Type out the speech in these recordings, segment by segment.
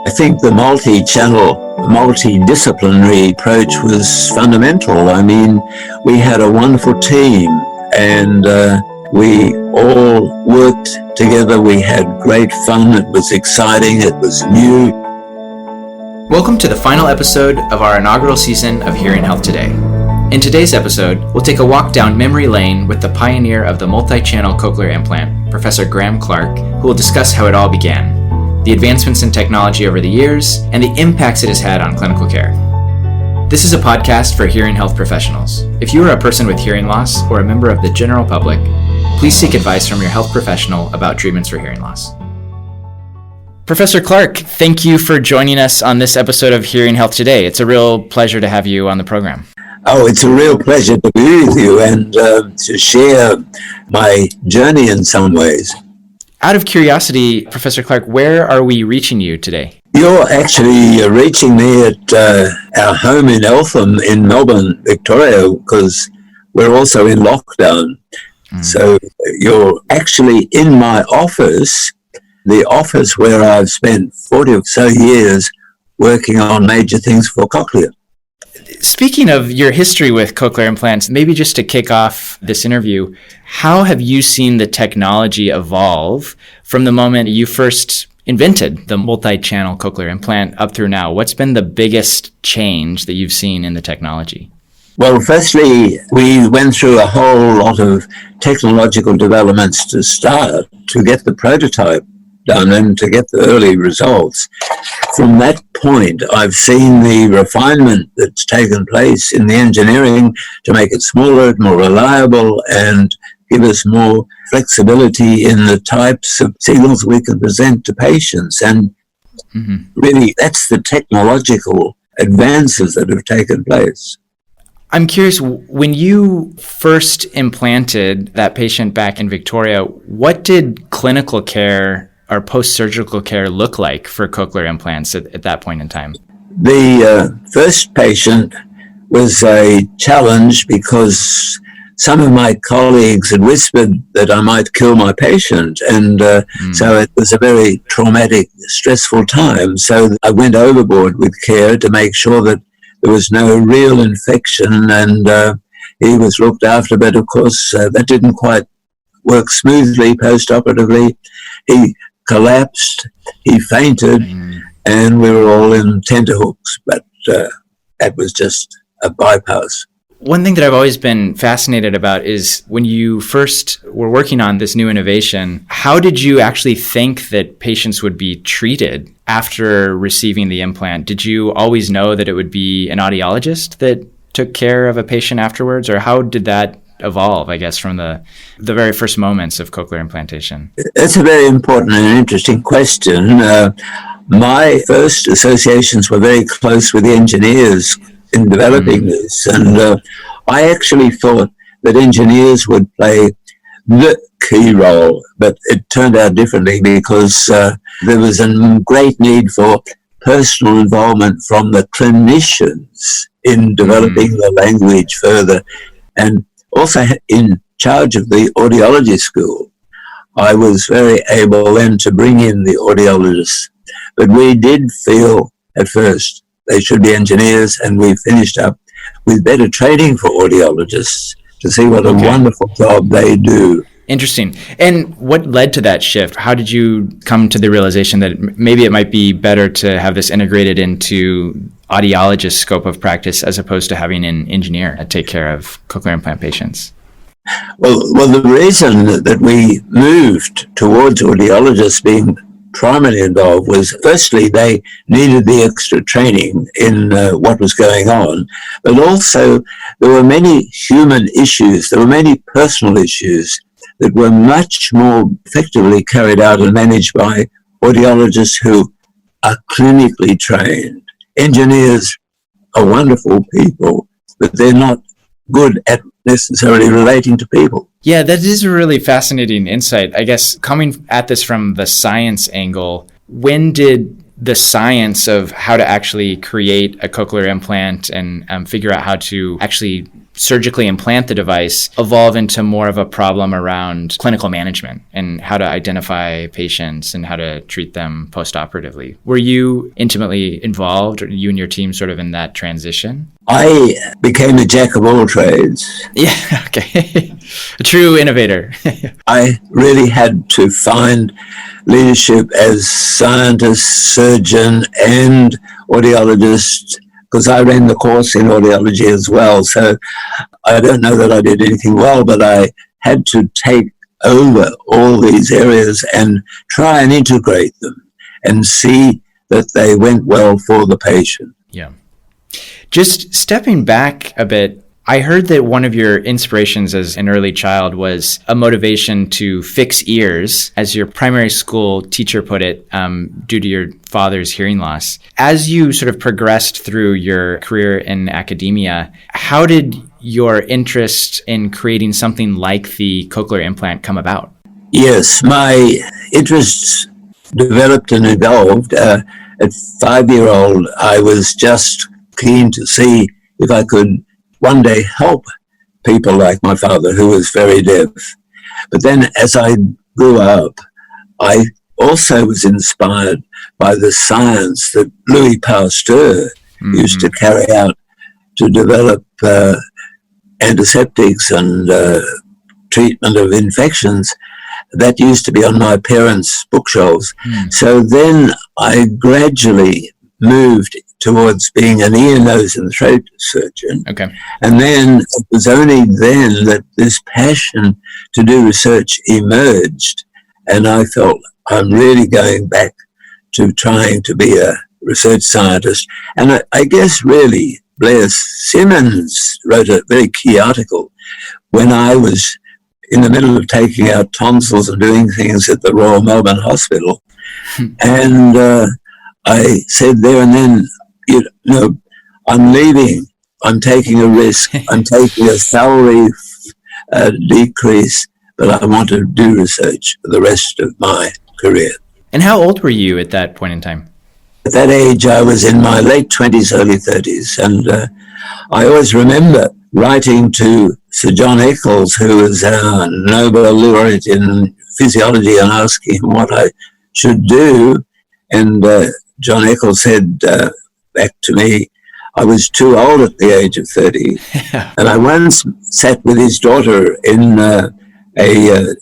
I think the multi-channel, multidisciplinary approach was fundamental. I mean, we had a wonderful team and we all worked together. We had great fun. It was exciting. It was new. Welcome to the final episode of our inaugural season of Hearing Health Today. In today's episode, we'll take a walk down memory lane with the pioneer of the multi-channel cochlear implant, Professor Graeme Clark, who will discuss how it all began, the advancements in technology over the years, and the impacts it has had on clinical care. This is a podcast for hearing health professionals. If you are a person with hearing loss or a member of the general public, please seek advice from your health professional about treatments for hearing loss. Professor Clark, thank you for joining us on this episode of Hearing Health Today. It's a real pleasure to have you on the program. Oh, it's a real pleasure to be with you and to share my journey in some ways. Out of curiosity, Professor Clark, where are we reaching you today? You're actually reaching me at our home in Eltham in Melbourne, Victoria, because we're also in lockdown. So you're actually in my office, the office where I've spent 40 or so years working on major things for Cochlear. Speaking of your history with cochlear implants, maybe just to kick off this interview, how have you seen the technology evolve from the moment you first invented the multi-channel cochlear implant up through now? What's been the biggest change that you've seen in the technology? Well, firstly, we went through a whole lot of technological developments to start to get the prototype done and to get the early results. From that point, I've seen the refinement that's taken place in the engineering to make it smaller, more reliable, and give us more flexibility in the types of signals we can present to patients. And really, that's the technological advances that have taken place. I'm curious, when you first implanted that patient back in Victoria, what did clinical care or post-surgical care look like for cochlear implants at that point in time? The first patient was a challenge because some of my colleagues had whispered that I might kill my patient. And so it was a very traumatic, stressful time. So I went overboard with care to make sure that there was no real infection and he was looked after. But of course, that didn't quite work smoothly post-operatively. He collapsed, he fainted, and we were all in tenterhooks, but that was just a bypass. One thing that I've always been fascinated about is when you first were working on this new innovation, how did you actually think that patients would be treated after receiving the implant? Did you always know that it would be an audiologist that took care of a patient afterwards, or how did that evolve, I guess, from the very first moments of cochlear implantation? That's a very important and interesting question. My first associations were very close with the engineers in developing this, and I actually thought that engineers would play the key role, but it turned out differently because there was a great need for personal involvement from the clinicians in developing the language further. And also in charge of the audiology school, I was very able then to bring in the audiologists. But we did feel at first they should be engineers, and we finished up with better training for audiologists to see what a wonderful job they do. Interesting. And what led to that shift? How did you come to the realization that maybe it might be better to have this integrated into audiologist scope of practice as opposed to having an engineer take care of cochlear implant patients? Well, the reason that we moved towards audiologists being primarily involved was, firstly, they needed the extra training in what was going on, but also there were many human issues, there were many personal issues that were much more effectively carried out and managed by audiologists who are clinically trained. Engineers are wonderful people, but they're not good at necessarily relating to people. Yeah, that is a really fascinating insight. I guess coming at this from the science angle, when did the science of how to actually create a cochlear implant and figure out how to actually surgically implant the device evolve into more of a problem around clinical management and how to identify patients and how to treat them postoperatively. Were you intimately involved, or you and your team sort of in that transition? I became a jack of all trades. Yeah, okay. A true innovator. I really had to find leadership as scientist, surgeon, and audiologist, because I ran the course in audiology as well. So I don't know that I did anything well, but I had to take over all these areas and try and integrate them and see that they went well for the patient. Yeah. Just stepping back a bit, I heard that one of your inspirations as an early child was a motivation to fix ears, as your primary school teacher put it, due to your father's hearing loss. As you sort of progressed through your career in academia, how did your interest in creating something like the cochlear implant come about? Yes, my interests developed and evolved. At 5-year-old, I was just keen to see if I could one day help people like my father, who was very deaf. But then as I grew up, I also was inspired by the science that Louis Pasteur used to carry out to develop antiseptics and treatment of infections. That used to be on my parents' bookshelves. So then I gradually moved towards being an ear, nose, and throat surgeon. Okay. And then it was only then that this passion to do research emerged, and I felt I'm really going back to trying to be a research scientist. And I guess really Blair Simmons wrote a very key article when I was in the middle of taking out tonsils and doing things at the Royal Melbourne Hospital. And I said there and then, you know, I'm leaving, I'm taking a risk, I'm taking a salary decrease, but I want to do research for the rest of my career. And how old were you at that point in time? At that age, I was in my late 20s, early 30s, and I always remember writing to Sir John Eccles, who was a Nobel laureate in physiology, and asking him what I should do. And John Eccles said back to me, I was too old at the age of 30. And I once sat with his daughter in a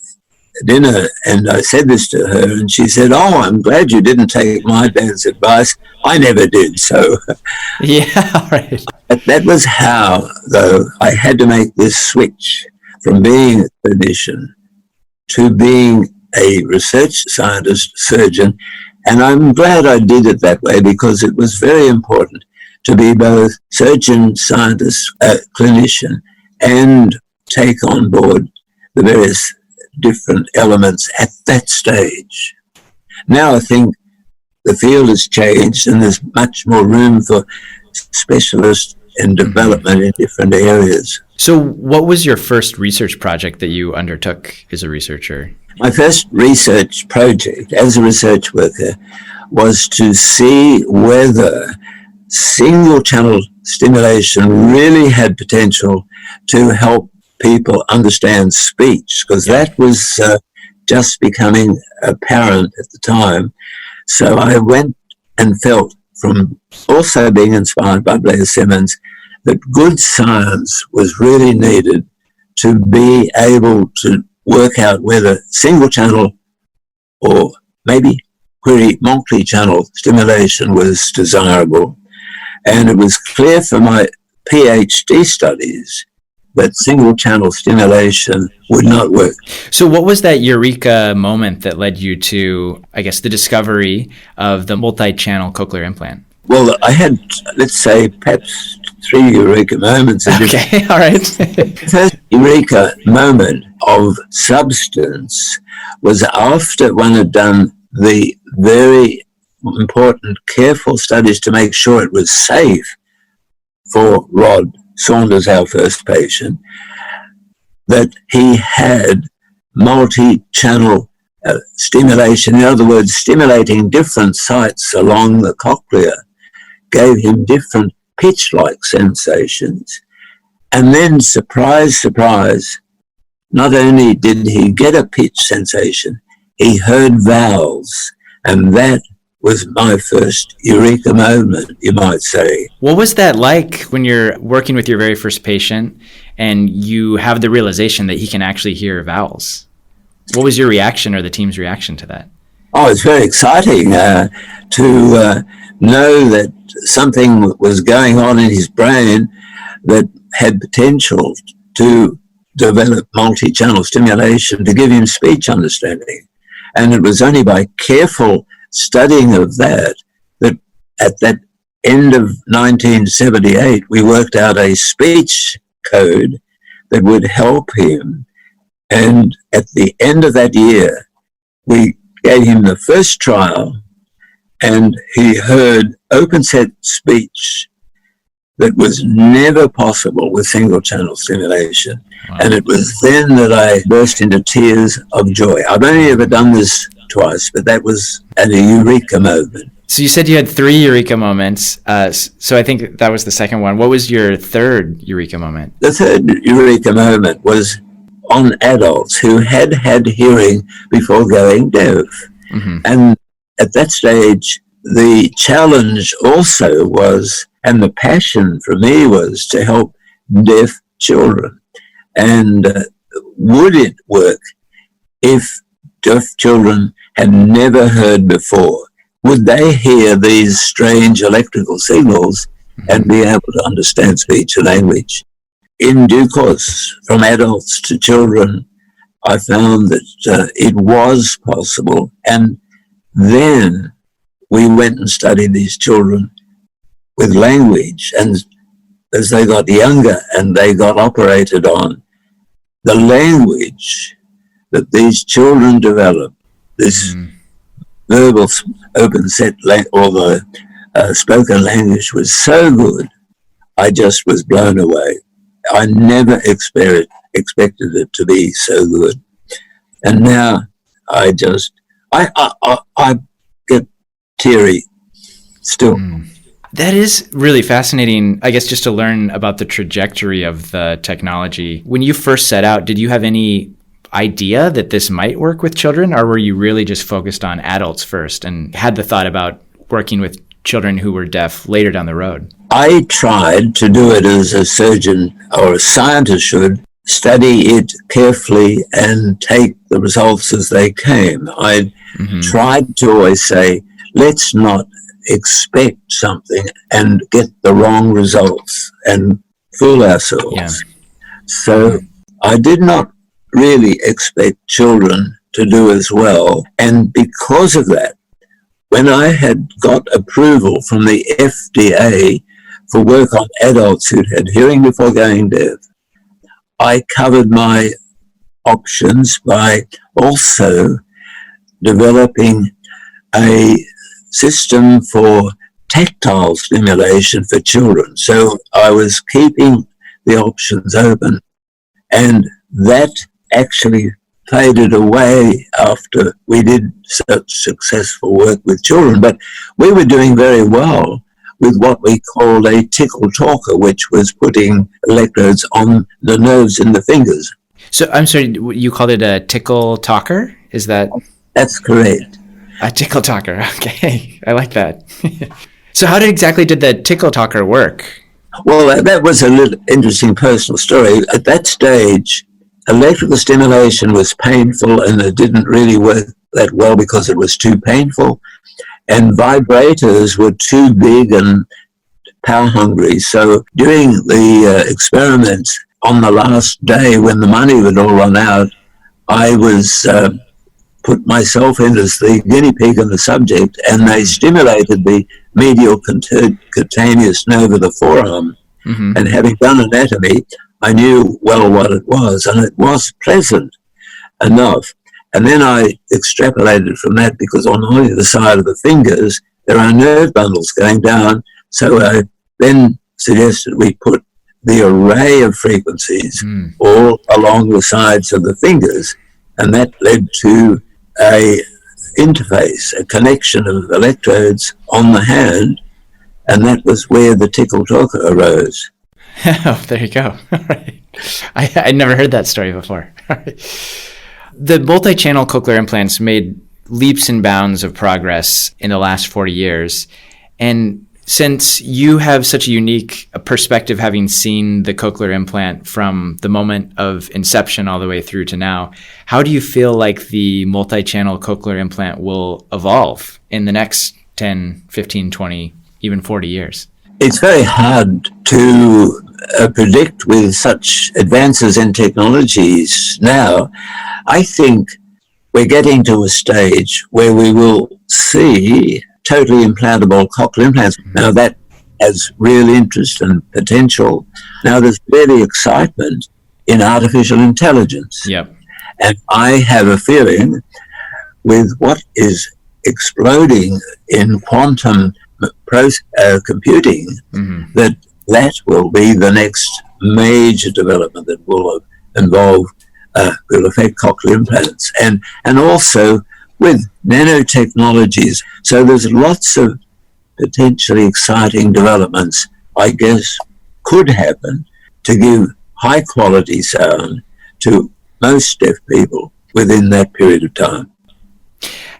dinner, and I said this to her, and she said, oh, I'm glad you didn't take my dad's advice. I never did, so. Yeah, right. That was how, though, I had to make this switch from being a clinician to being a research scientist, surgeon, and I'm glad I did it that way, because it was very important to be both surgeon, scientist, clinician, and take on board the various different elements at that stage. Now I think the field has changed and there's much more room for specialists and development in different areas. So what was your first research project that you undertook as a researcher? My first research project as a research worker was to see whether single channel stimulation really had potential to help people understand speech, because that was just becoming apparent at the time. So I went and felt, from also being inspired by Blair Simmons, that good science was really needed to be able to work out whether single channel or maybe multi-channel stimulation was desirable. And it was clear from my PhD studies that single channel stimulation would not work. So what was that Eureka moment that led you to, I guess, the discovery of the multi-channel cochlear implant? Well, I had, let's say, perhaps 3 Eureka moments. Okay, all right. The first Eureka moment of substance was after one had done the very important, careful studies to make sure it was safe for Rod Saunders, our first patient, that he had multi-channel stimulation. In other words, stimulating different sites along the cochlea gave him different pitch-like sensations. And then, surprise, surprise, not only did he get a pitch sensation, he heard vowels. And that was my first Eureka moment, you might say. What was that like when you're working with your very first patient and you have the realization that he can actually hear vowels? What was your reaction or the team's reaction to that? Oh, it's very exciting to know that something was going on in his brain that had potential to develop multi-channel stimulation to give him speech understanding. And it was only by careful studying of that at that end of 1978, we worked out a speech code that would help him. And at the end of that year, we gave him the first trial, and he heard open set speech that was never possible with single channel stimulation. Wow. And it was then that I burst into tears of joy. I've only ever done this twice, but that was at a Eureka moment. So you said you had 3 Eureka moments. So I think that was the second one. What was your third Eureka moment? The third Eureka moment was on adults who had hearing before going deaf. Mm-hmm. And at that stage, the challenge also was, and the passion for me was to help deaf children. And would it work if deaf children had never heard before? Would they hear these strange electrical signals and be able to understand speech and language? In due course, from adults to children, I found that it was possible. And then we went and studied these children with language. And as they got younger and they got operated on, the language that these children developed, this verbal open set or the spoken language was so good, I just was blown away. I never expected it to be so good. And now I get teary still. That is really fascinating, I guess, just to learn about the trajectory of the technology. When you first set out, did you have any idea that this might work with children, or were you really just focused on adults first and had the thought about working with children who were deaf later down the road? I tried to do it as a surgeon or a scientist should, study it carefully and take the results as they came. I tried to always say, let's not expect something and get the wrong results and fool ourselves. Yeah. So I did not really expect children to do as well. And because of that, when I had got approval from the FDA for work on adults who had hearing before going deaf, I covered my options by also developing a system for tactile stimulation for children. So I was keeping the options open, and that actually faded away after we did such successful work with children. But we were doing very well with what we called a Tickle Talker, which was putting electrodes on the nerves in the fingers. So I'm sorry, you called it a Tickle Talker? Is that? That's correct. A Tickle Talker. Okay, I like that. So how exactly did the Tickle Talker work? Well, that was a little interesting personal story. At that stage, electrical stimulation was painful and it didn't really work that well because it was too painful. And vibrators were too big and power hungry. So during the experiments on the last day when the money would all run out, I was put myself in as the guinea pig and the subject, and they stimulated the medial cutaneous nerve of the forearm. And having done anatomy, I knew well what it was, and it was pleasant enough. And then I extrapolated from that because on either side of the fingers, there are nerve bundles going down. So I then suggested we put the array of frequencies all along the sides of the fingers. And that led to a interface, a connection of electrodes on the hand. And that was where the Tickle Talker arose. Oh, there you go. All right. I'd never heard that story before. All right. The multi-channel cochlear implants made leaps and bounds of progress in the last 40 years. And since you have such a unique perspective, having seen the cochlear implant from the moment of inception all the way through to now, how do you feel like the multi-channel cochlear implant will evolve in the next 10, 15, 20, even 40 years? It's very hard to predict with such advances in technologies now. I think we're getting to a stage where we will see totally implantable cochlear implants. Now that has real interest and potential. Now there's really excitement in artificial intelligence. Yep. And I have a feeling with what is exploding in quantum computing, that will be the next major development that will involve, will affect cochlear implants. And also with nanotechnologies. So there's lots of potentially exciting developments, I guess, could happen to give high quality sound to most deaf people within that period of time.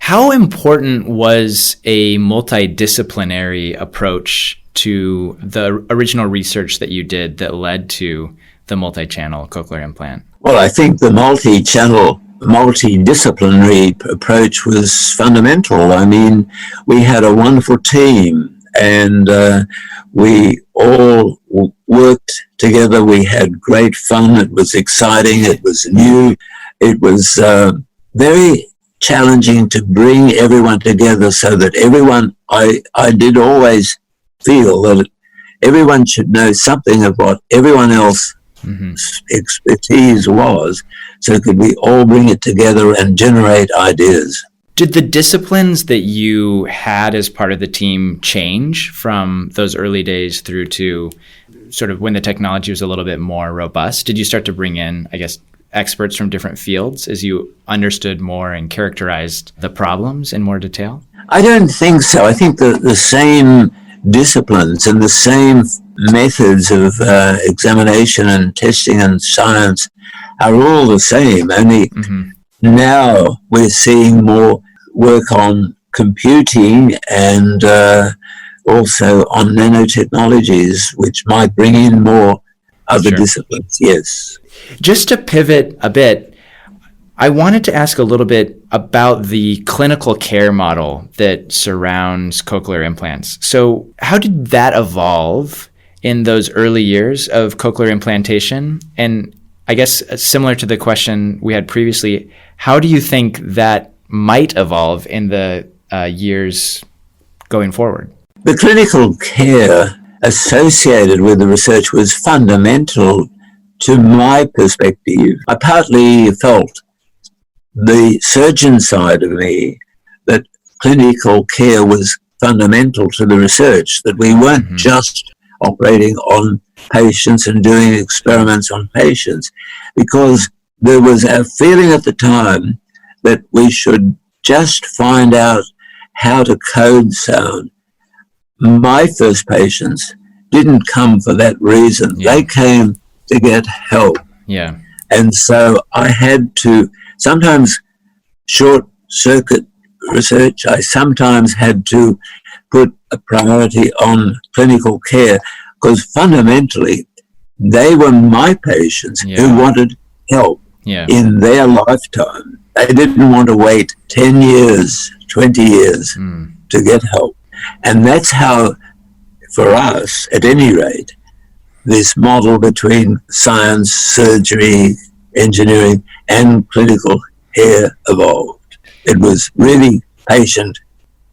How important was a multidisciplinary approach to the original research that you did that led to the multi-channel cochlear implant? Well, I think the multidisciplinary approach was fundamental. I mean, we had a wonderful team and we all worked together. We had great fun. It was exciting. It was new. It was very challenging to bring everyone together so that everyone, I did always feel that everyone should know something of what everyone else expertise was, so could we all bring it together and generate ideas. Did the disciplines that you had as part of the team change from those early days through to sort of when the technology was a little bit more robust? Did you start to bring in, I guess, experts from different fields as you understood more and characterized the problems in more detail? I don't think so. I think the same disciplines and the same methods of examination and testing and science are all the same, only now we're seeing more work on computing and also on nanotechnologies, which might bring in more other disciplines, yes. Just to pivot a bit, I wanted to ask a little bit about the clinical care model that surrounds cochlear implants. So how did that evolve in those early years of cochlear implantation? And I guess similar to the question we had previously, how do you think that might evolve in the years going forward? The clinical care associated with the research was fundamental to my perspective. I partly felt the surgeon side of me that clinical care was fundamental to the research, that we weren't just operating on patients and doing experiments on patients, because there was a feeling at the time that we should just find out how to code sound. My first patients didn't come for that reason. They came to get help. And so I had to sometimes short circuit research. I sometimes had to put a priority on clinical care, because fundamentally they were my patients who wanted help in their lifetime. They didn't want to wait 10 years, 20 years to get help. And that's how, for us, at any rate, this model between science, surgery, engineering, and clinical care evolved. It was really patient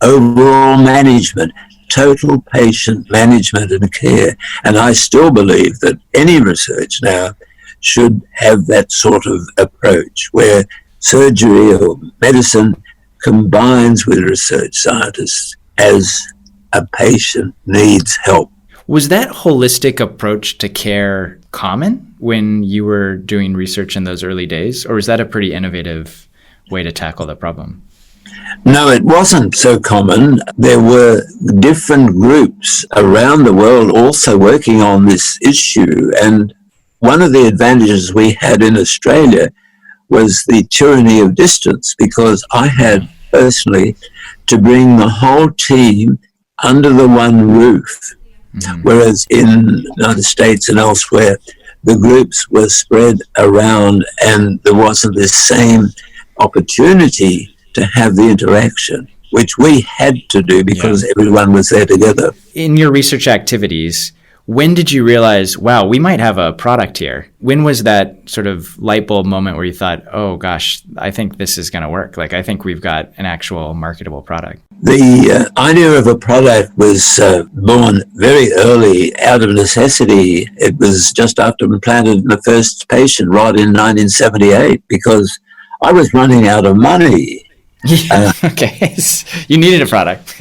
overall management, total patient management and care. And I still believe that any research now should have that sort of approach, where surgery or medicine combines with research scientists as a patient needs help. Was that holistic approach to care common when you were doing research in those early days, or was that a pretty innovative way to tackle the problem? No, it wasn't so common. There were different groups around the world also working on this issue. And one of the advantages we had in Australia was the tyranny of distance, because I had personally to bring the whole team under the one roof. Whereas in the United States and elsewhere, the groups were spread around and there wasn't this same opportunity to have the interaction, which we had to do because everyone was there together. In your research activities, when did you realize, wow, we might have a product here? When was that sort of light bulb moment where you thought, oh gosh, I think this is going to work? Like, I think we've got an actual marketable product. The idea of a product was born very early out of necessity. It was just after we implanted the first patient right in 1978 because I was running out of money. Okay, you needed a product.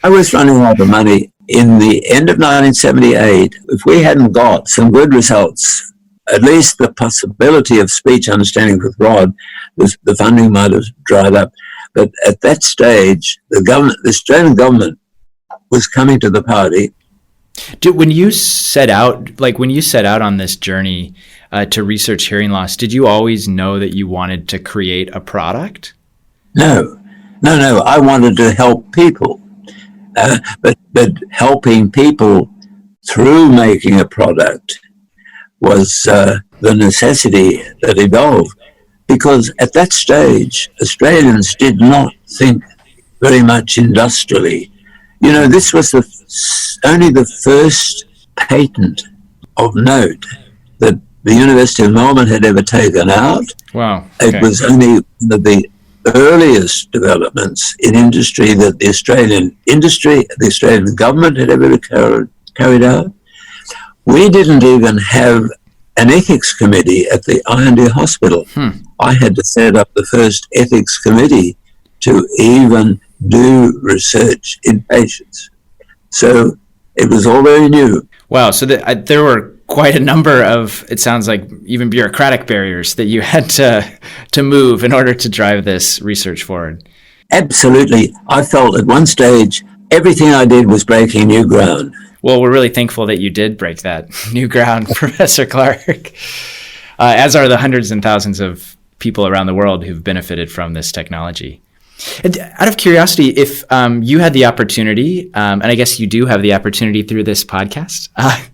I was running out of money. In the end of 1978, if we hadn't got some good results, at least the possibility of speech understanding with Rod, the funding might have dried up. But at that stage, the Australian government was coming to the party. When you set out on this journey to research hearing loss, did you always know that you wanted to create a product? No. I wanted to help people. But helping people through making a product was the necessity that evolved. Because at that stage, Australians did not think very much industrially. You know, this was only the first patent of note that the University of Melbourne had ever taken out. Wow. Okay. It was only the earliest developments in industry that the Australian government had ever carried out. We didn't even have an ethics committee at the I&D hospital. I had to set up the first ethics committee to even do research in patients. So it was all very new. Wow. So there were quite a number of, it sounds like, even bureaucratic barriers that you had to move in order to drive this research forward. Absolutely. I felt at one stage everything I did was breaking new ground. Well, we're really thankful that you did break that new ground, Professor Clark, as are the hundreds and thousands of people around the world who've benefited from this technology. And out of curiosity, if you had the opportunity, and I guess you do have the opportunity through this podcast,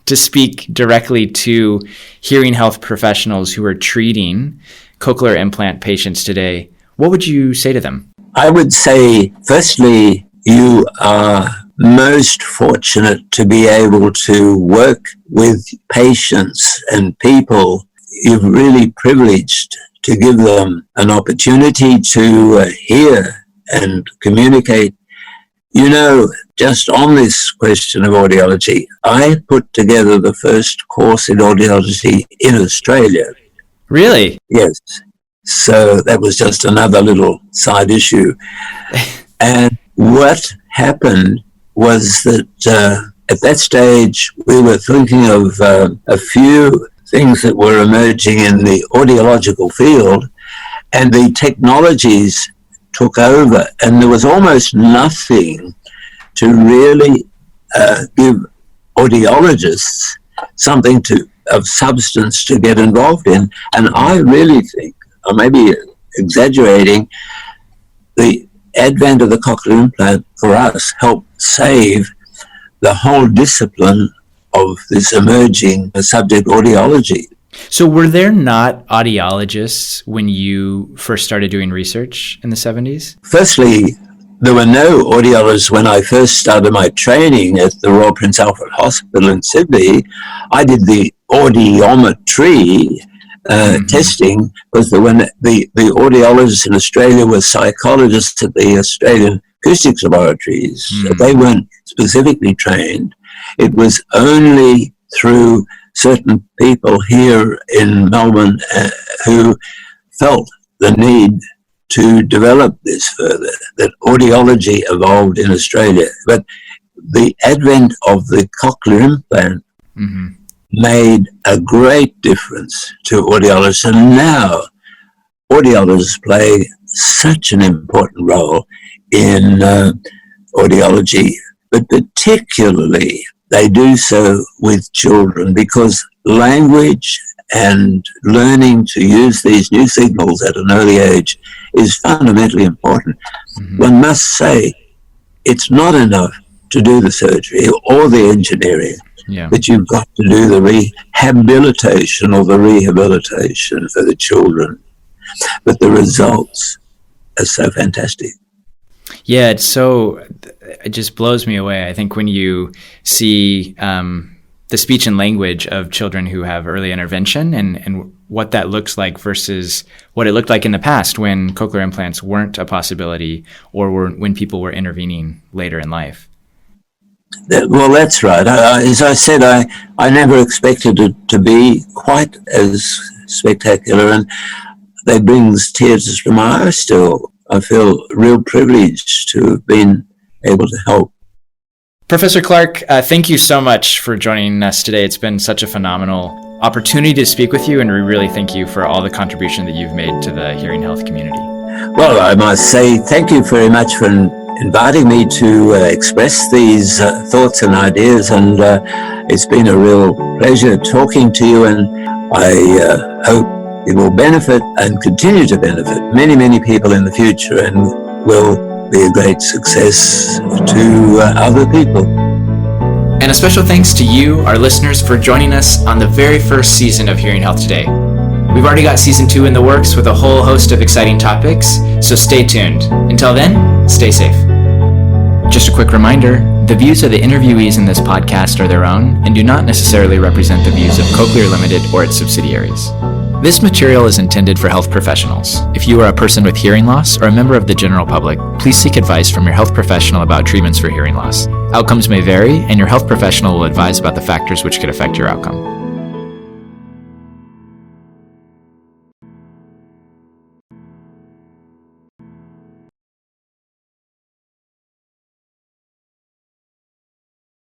to speak directly to hearing health professionals who are treating cochlear implant patients today, what would you say to them? I would say, firstly, you are most fortunate to be able to work with patients and people. You're really privileged to give them an opportunity to hear and communicate. You know, just on this question of audiology, I put together the first course in audiology in Australia. Really? Yes. So that was just another little side issue. And what happened was that at that stage, we were thinking of a few things that were emerging in the audiological field, and the technologies took over, and there was almost nothing to really give audiologists something of substance to get involved in. And I really think, I may be exaggerating, the advent of the cochlear implant for us helped save the whole discipline of this emerging subject, audiology. So were there not audiologists when you first started doing research in the 70s? Firstly, there were no audiologists when I first started my training at the Royal Prince Alfred Hospital in Sydney. I did the audiometry testing, because the audiologists in Australia were psychologists at the Australian Acoustics Laboratories. They weren't specifically trained. It was only through certain people here in Melbourne who felt the need to develop this further, that audiology evolved in Australia. But the advent of the cochlear implant made a great difference to audiologists, and now audiologists play such an important role in audiology, but particularly they do so with children, because language and learning to use these new signals at an early age is fundamentally important. Mm-hmm. One must say it's not enough to do the surgery or the engineering, but you've got to do the rehabilitation or the rehabilitation for the children. But the results are so fantastic. Yeah, it just blows me away. I think when you see the speech and language of children who have early intervention and what that looks like versus what it looked like in the past when cochlear implants weren't a possibility, or when people were intervening later in life. Well, that's right. As I said, I never expected it to be quite as spectacular, and that brings tears to my eyes still. I feel real privileged to have been able to help. Professor Clark, thank you so much for joining us today. It's been such a phenomenal opportunity to speak with you, and we really thank you for all the contribution that you've made to the hearing health community. Well, I must say thank you very much for inviting me to express these thoughts and ideas, and it's been a real pleasure talking to you, and I hope it will benefit and continue to benefit many, many people in the future, and will be a great success to other people. And a special thanks to you, our listeners, for joining us on the very first season of Hearing Health Today. We've already got season 2 in the works with a whole host of exciting topics, so stay tuned. Until then, stay safe. Just a quick reminder, the views of the interviewees in this podcast are their own and do not necessarily represent the views of Cochlear Limited or its subsidiaries. This material is intended for health professionals. If you are a person with hearing loss or a member of the general public, please seek advice from your health professional about treatments for hearing loss. Outcomes may vary, and your health professional will advise about the factors which could affect your outcome.